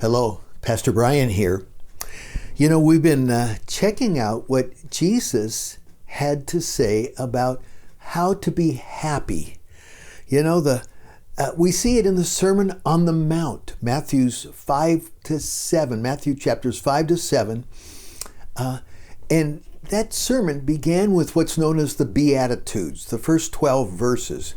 Hello, Pastor Brian here. You know, we've been checking out what Jesus had to say about how to be happy. You know, we see it in the Sermon on the Mount, Matthew chapters 5 to 7. And that sermon began with what's known as the Beatitudes, the first 12 verses.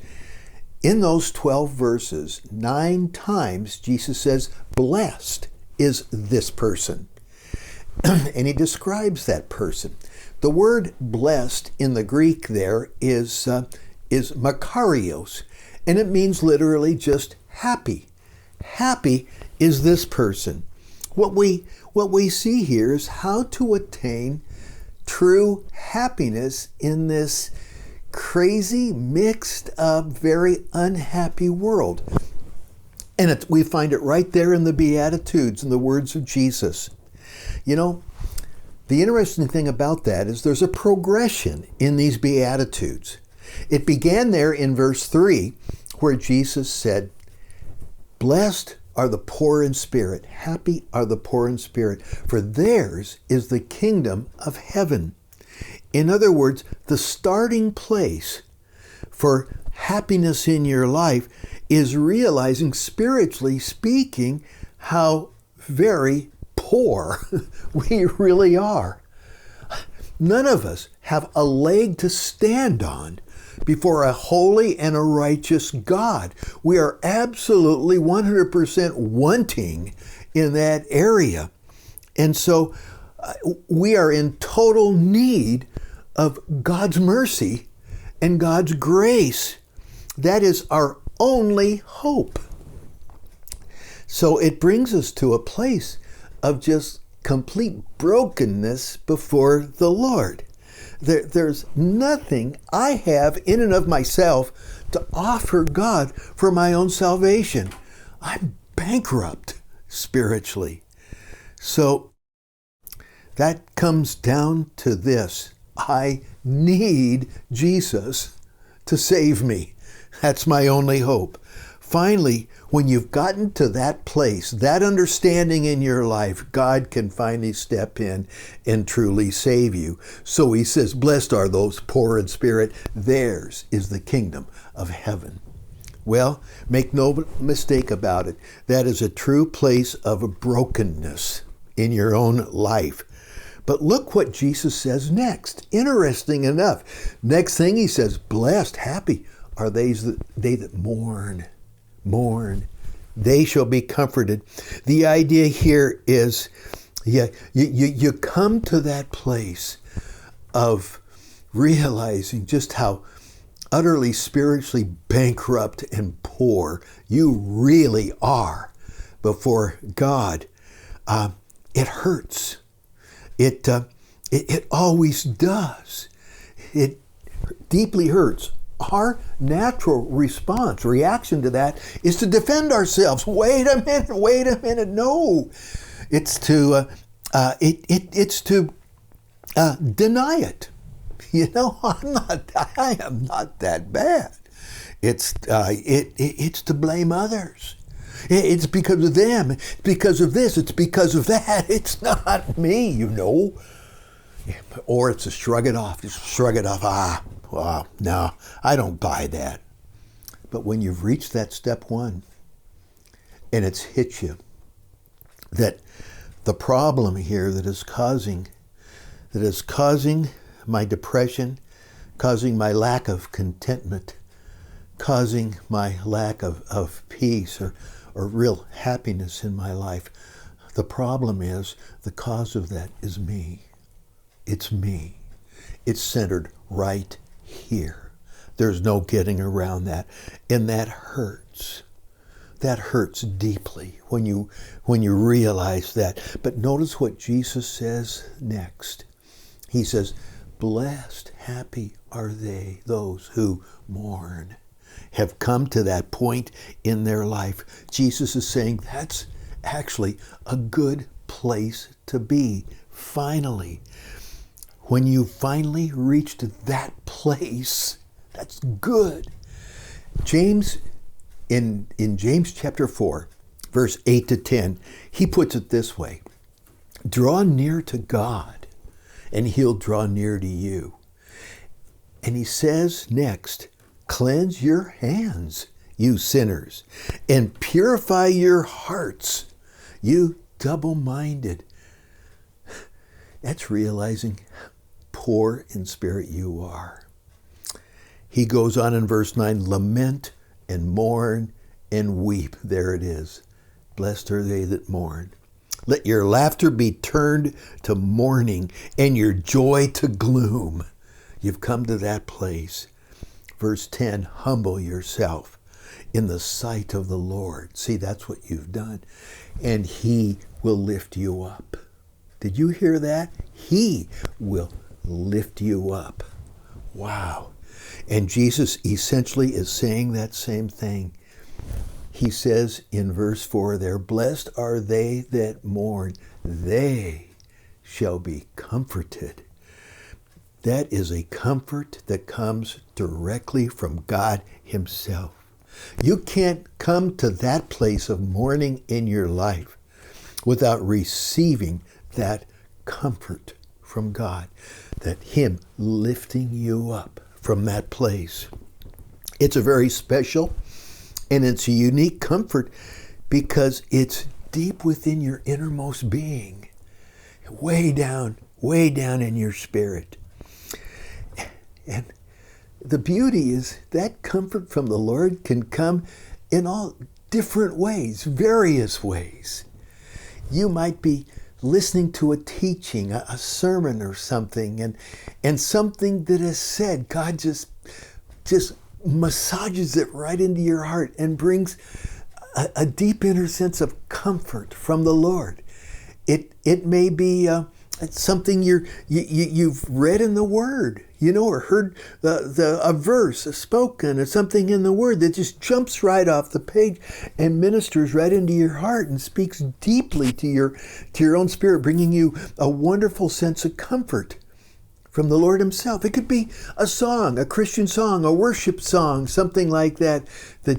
In those 12 verses, 9 times Jesus says, blessed is this person. And he describes that person. The word blessed in the Greek there is makarios, and it means literally just happy. Happy is this person. What we see here is how to attain true happiness in this crazy, mixed up, very unhappy world. And we find it right there in the Beatitudes, in the words of Jesus. You know, the interesting thing about that is there's a progression in these Beatitudes. It began there in verse 3, where Jesus said, blessed are the poor in spirit, happy are the poor in spirit, for theirs is the kingdom of heaven. In other words, the starting place for happiness in your life is realizing, spiritually speaking, how very poor we really are. None of us have a leg to stand on before a holy and a righteous God. We are absolutely 100% wanting in that area. And so we are in total need of God's mercy and God's grace. That is our only hope. So it brings us to a place of just complete brokenness before the Lord. There's nothing I have in and of myself to offer God for my own salvation. I'm bankrupt spiritually. So that comes down to this. I need Jesus to save me. That's my only hope. Finally, when you've gotten to that place, that understanding in your life, God can finally step in and truly save you. So he says, blessed are those poor in spirit. Theirs is the kingdom of heaven. Well, make no mistake about it. That is a true place of brokenness in your own life. But look what Jesus says next. Interesting enough. Next thing he says, blessed, happy are they that mourn. Mourn. They shall be comforted. The idea here is, you come to that place of realizing just how utterly spiritually bankrupt and poor you really are before God. It hurts. It always does. It deeply hurts. Our natural reaction to that is to defend ourselves. Wait a minute. No, it's to deny it. You know, I am not that bad. It's to blame others. It's because of them. It's because of this. It's because of that. It's not me, you know. Or it's to shrug it off. Just shrug it off. Wow, no, I don't buy that. But when you've reached that step one, and it's hit you, that the problem here that is causing my depression, causing my lack of contentment, causing my lack of peace or real happiness in my life, the problem is, the cause of that is me. It's me. It's centered right here. There's no getting around that. And that hurts. That hurts deeply when you realize that. But notice what Jesus says next. He says, blessed, happy are they, those who mourn, have come to that point in their life. Jesus is saying that's actually a good place to be, finally. When you finally reached that place, that's good. James, in James chapter 4, verse 8 to 10, he puts it this way: draw near to God, and he'll draw near to you. And he says next, cleanse your hands, you sinners, and purify your hearts, you double-minded. That's realizing poor in spirit you are. He goes on in verse 9, lament and mourn and weep. There it is. Blessed are they that mourn. Let your laughter be turned to mourning and your joy to gloom. You've come to that place. Verse 10, humble yourself in the sight of the Lord. See, that's what you've done. And he will lift you up. Did you hear that? He will lift you up. Wow. And Jesus essentially is saying that same thing. He says in verse 4 there, blessed are they that mourn. They shall be comforted. That is a comfort that comes directly from God himself. You can't come to that place of mourning in your life without receiving that comfort from God, that him lifting you up from that place. It's a very special and it's a unique comfort because it's deep within your innermost being, way down in your spirit. And the beauty is that comfort from the Lord can come in all different ways, various ways. You might be listening to a teaching, a sermon or something, and something that is said, God just massages it right into your heart and brings a deep inner sense of comfort from the Lord. It may be something you've read in the Word, or heard a verse spoken, or something in the Word that just jumps right off the page and ministers right into your heart and speaks deeply to your own spirit, bringing you a wonderful sense of comfort from the Lord himself. It could be a song, a Christian song, a worship song, something like that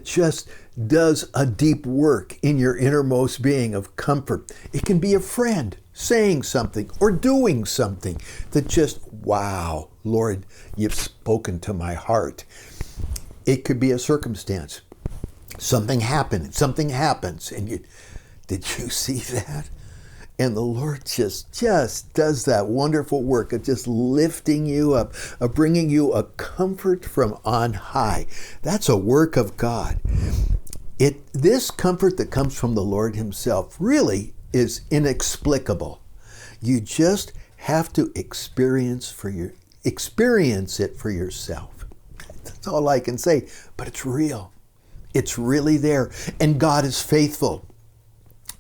just does a deep work in your innermost being of comfort. It can be a friend saying something or doing something that just, wow, Lord, you've spoken to my heart. It could be a circumstance. Something happens, and did you see that? And the Lord just does that wonderful work of just lifting you up, of bringing you a comfort from on high. That's a work of God. This comfort that comes from the Lord himself really is inexplicable. You just have to experience it for yourself. That's all I can say, but it's real. It's really there, and God is faithful.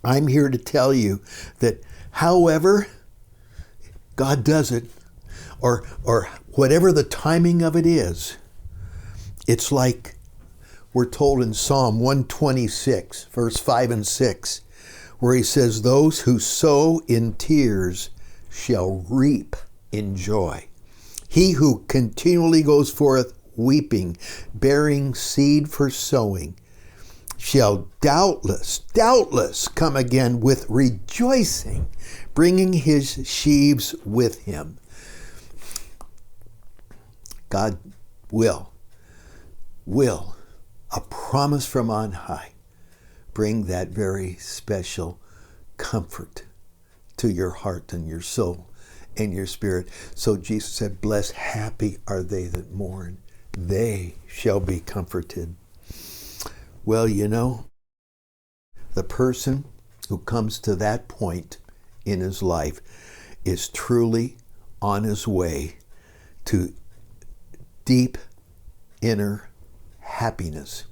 I'm here to tell you that however God does it, or whatever the timing of it is, it's like we're told in Psalm 126, verse 5 and 6, where he says, those who sow in tears shall reap in joy. He who continually goes forth weeping, bearing seed for sowing, shall doubtless come again with rejoicing, bringing his sheaves with him. God will, a promise from on high, bring that very special comfort to your heart and your soul and your spirit. So Jesus said, blessed, happy are they that mourn. They shall be comforted. Well, the person who comes to that point in his life is truly on his way to deep inner happiness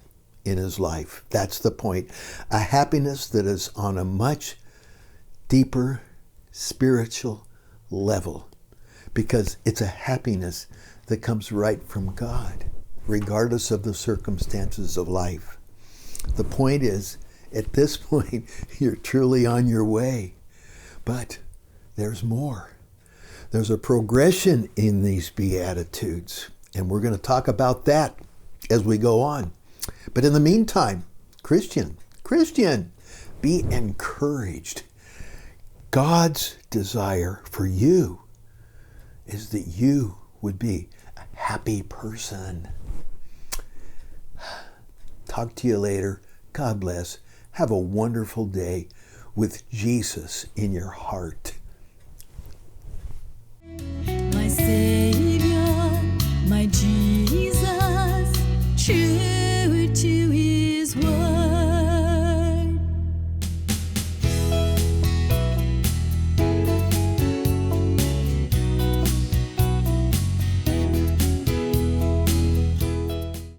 in his life. That's the point. A happiness that is on a much deeper spiritual level, because it's a happiness that comes right from God, regardless of the circumstances of life. The point is, at this point, you're truly on your way. But there's more. There's a progression in these Beatitudes, and we're going to talk about that as we go on. But in the meantime, Christian, Be encouraged. God's desire for you is that you would be a happy person. Talk to you later. God bless. Have a wonderful day with Jesus in your heart. My Savior.